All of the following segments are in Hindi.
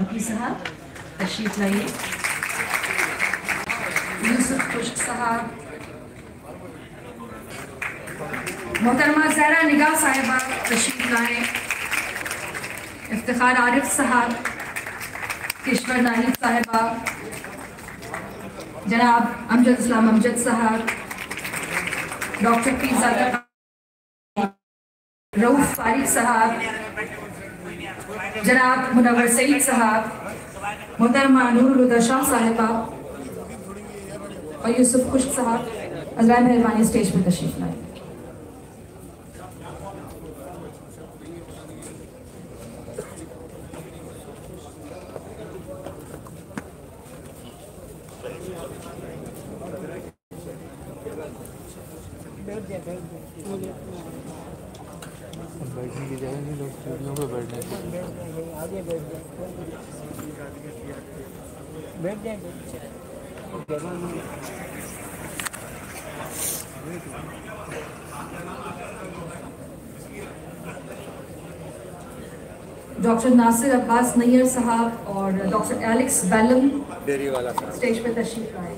साहब तशरीफ लाइए। यूसुफ खुश्क साहब, मोहतरमा ज़हरा निगाह साहिबा तशरीफ लाएँ। इफ्तिखार आरिफ साहब, किश्वर नाहिद साहिबा, जनाब अमजद इस्लाम अमजद साहब, डॉक्टर पीरज़ादा रऊफ फारिक साहब, जनाब मुनव्वर सईद साहब, मोहतरमा नूरुल हुदा शाह साहिबा और यूसुफ खुश्क साहब अज़राए मेहरबानी स्टेज पर तशरीफ लाए। बैठने की जगह नहीं, लोग सीढ़ियों पे बैठने आगे बैठ जाए डॉक्टर नासिर अब्बास नैयर साहब और डॉक्टर एलेक्स बेलम स्टेज पर तशरीफ लाए।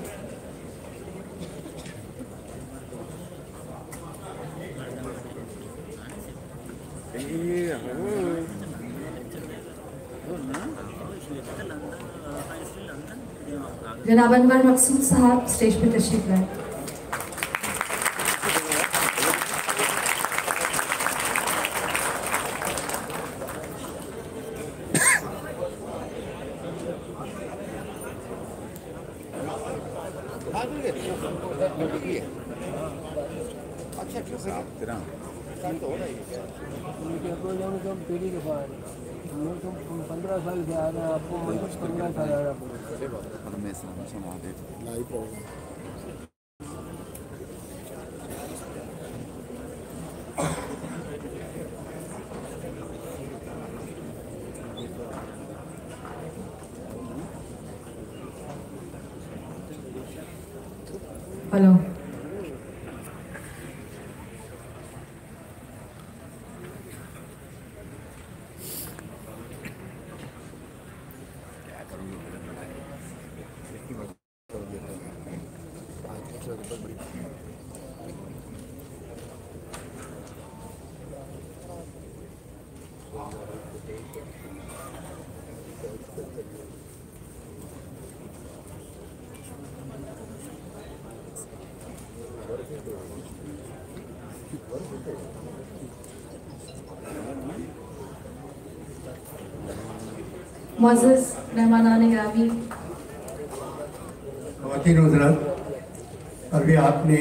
जनाब अनवर मकसूद साहब स्टेज पर तशरीफ लाए। पीढ़ी के बाद 15 साल से आ रहे हैं, आपको 15 साल आ रहा हेलो, मुअज़्ज़ज़ मेहमानान गिरामी, ख़वातीन हज़रात, अभी आपने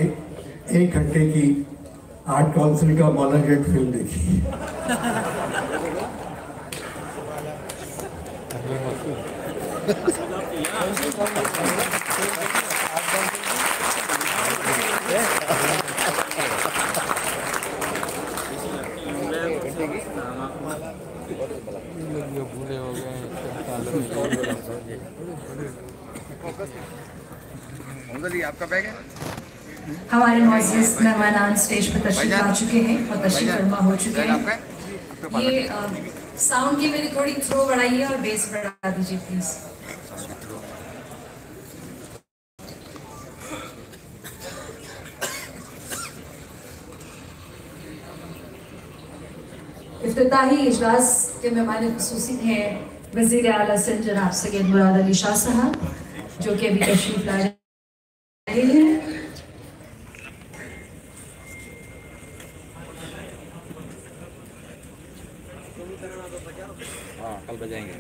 1 घंटे की आर्ट काउंसिल का मौला जेट फिल्म देखी। भूले हो गए आपका बैग है। हमारे मुअज़्ज़ज़ मेहमानान स्टेज पर तशरीफ ला चुके हैं और तशरीफ फरमा हो चुके हैं। ये साउंड की मेरी थोड़ी थ्रो बढ़ाइए और बेस बढ़ा दीजिए प्लीज। इफ्तिताही इजलास के मेहमान खुसूसी हैं वज़ीर आला सिंध जनाब सैयद मुराद अली शाह साहब, जो कि अभी तशरीफ ला रहे हैं। हाँ, कल बजाएंगे।